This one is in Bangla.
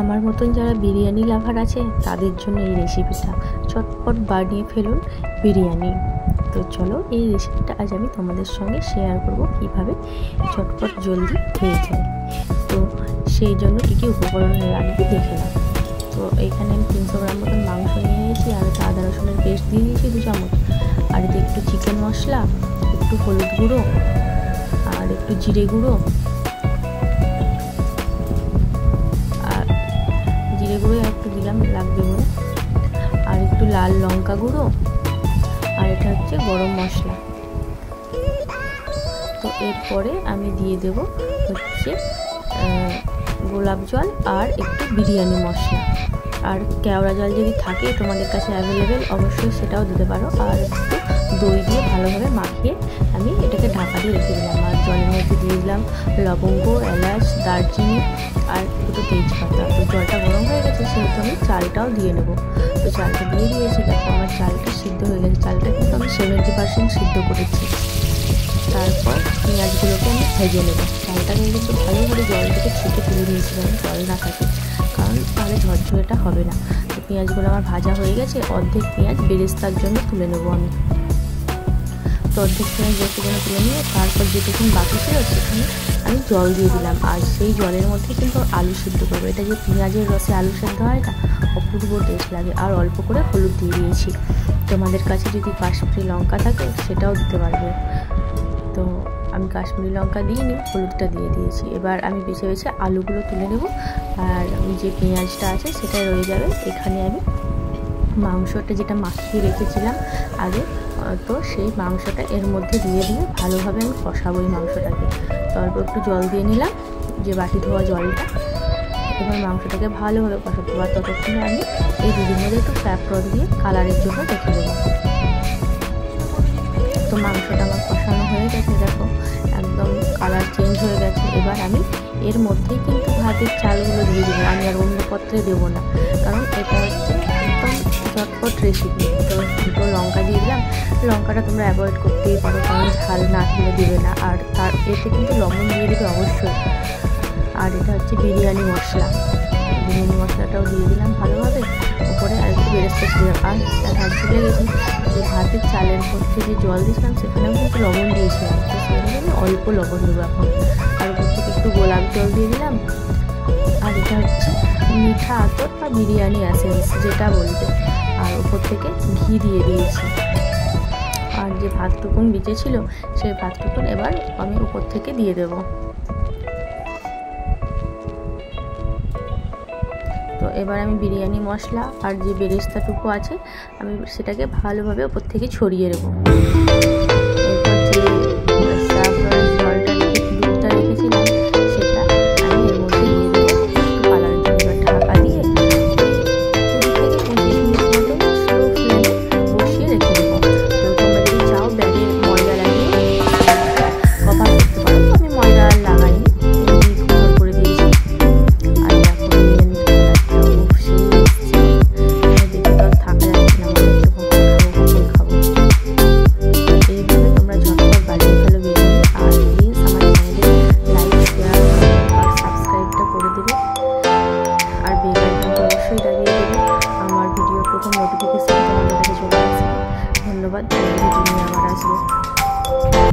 আমার মতন যারা বিরিয়ানি লাভার আছে তাদের জন্য এই রেসিপিটা চটপট বানিয়ে ফেলুন বিরিয়ানি। তো চলো এই রেসিপিটা আজ আমি তোমাদের সঙ্গে শেয়ার করব কিভাবে চটপট জলদি হয়ে যায়। তো সেই জন্য কী কী উপকরণ লাগবে দেখে নাও। তো এইখানে আমি 300 গ্রাম মতন মাংস নিয়ে নিয়েছি, আর আদা রসুনের পেস্ট দিয়ে দিয়েছি 2 চামচ, আর এতে একটু চিকেন মশলা, একটু হলুদ গুঁড়ো, আর একটু জিরে গুঁড়ো, আর জিরে গুঁড়ো একটু দিলাম লাগবে বলে, আর একটু লাল লঙ্কা গুঁড়ো, আর এটা হচ্ছে গরম মশলা। তো এরপরে আমি দিয়ে দেব হচ্ছে গোলাপ জল আর একটু বিরিয়ানি মশলা, আর কেওড়া জল যদি থাকে তোমাদের কাছে অ্যাভেলেবেল অবশ্যই সেটাও দিতে পারো, আর একটু দই দিয়ে ভালোভাবে মাখিয়ে আমি এটাকে ঢাকা দিয়ে রেখে দিলাম। আর জলের মধ্যে দিয়ে দিলাম লবঙ্গ, এলাচ, দারচিনি আর দুটো তেজপাতা। তো জলটা গরম হয়ে গেছে সেহেতু আমি চালটাও দিয়ে নেব। তো চালটা দিয়ে দিয়েছি, দেখো আমার চালটা সিদ্ধ হয়ে গেছে। চালটা কিন্তু আমি 70% সিদ্ধ করেছি। তারপর পেঁয়াজগুলোকে আমি ভেজে নেব। চালটাকে কিন্তু ভালো করে জল থেকে ছেঁকে তুলে নিয়েছিলাম জল না থাকে, কারণ তাহলে ঝরঝরেটা হবে না। তো পেঁয়াজগুলো আমার ভাজা হয়ে গেছে, অর্ধেক পেঁয়াজ বেরেস্তার জন্য তুলে নেবো আমি। তো অর্ধেক পেঁয়াজ বেরেস্তার জন্য তুলে নিয়ে তারপর যেটুকুন বাকি ছিল সেখানে আমি জল দিয়ে দিলাম, আর সেই জলের মধ্যে কিন্তু আলু সিদ্ধ করবো। এটা যে পেঁয়াজের রসে আলু সেদ্ধ হয় না, অপূর্ব টেস্ট লাগে। আর অল্প করে হলুদ দিয়ে দিয়েছি। তোমাদের কাছে যদি কাশ্মীরি লঙ্কা থাকে সেটাও দিতে পারবে। তো আমি কাশ্মীরি লঙ্কা দিইনি, হলুদটা দিয়ে দিয়েছি। এবার আমি বেছে বেছে আলুগুলো তুলে নেব, আর যে পেঁয়াজটা আছে সেটাই রয়ে যাবে। এখানে আমি মাংসটা যেটা মাখিয়ে রেখেছিলাম আগে, তো সেই মাংসটা এর মধ্যে দিয়ে ভালোভাবে আমি কষাবো এই মাংসটাকে। তো অল্প একটু জল দিয়ে নিলাম, যে বাটি ধোয়া জলটা। এবার মাংসটাকে ভালোভাবে কষাতে পারবো। ততক্ষণে আমি এই দুধের মধ্যে একটু স্যাফরন দিয়ে কালারের জন্য রেখে দেবো। তো মাংসটা আমার কষানো হয়ে গেছে, দেখো একদম কালার চেঞ্জ হয়ে গেছে। এবার আমি এর মধ্যেই কিন্তু ভাতের চালগুলো দিয়ে দেবো, আমি আর অন্য পাত্রে দেবো না, কারণ এটা হচ্ছে একদম চটপট রেসিপি। তো দুটো লঙ্কা দিয়ে দিলাম। লঙ্কাটা তোমরা অ্যাভয়েড করতেই পারো, কারণ ঝাল না খেলে দেবে না। আর তার এতে কিন্তু লবণ দিয়ে দেবে অবশ্যই। আর এটা হচ্ছে বিরিয়ানি মশলা, বিরিয়ানি মশলাটাও দিয়ে দিলাম ভালোভাবে উপরে, আর একটু বেরেস্তা দিলাম। আর হাত চলে গেছি যে ভাতের চালের মধ্যে যে জল দিয়েছিলাম সেখানেও কিন্তু লবণ দিয়েছিলাম, তো সেখানে আমি অল্প লবণ দেবো এখন। আর উপর থেকে একটু গোলাপ জল দিয়ে দিলাম। আর এটা হচ্ছে মিঠা আতর বা বিরিয়ানি এসেন্স যেটা বলতে, আর উপর থেকে ঘি দিয়ে দিয়েছি। আর যে ভাতটুকুন বেঁচেছিল সেই ভাতটুকুন এবার আমি উপর থেকে দিয়ে দেবো। তো এবার আমি বিরিয়ানি মশলা আর যে বেরেস্তাটুকু আছে আমি সেটাকে ভালোভাবে উপর থেকে ছড়িয়ে দেবো।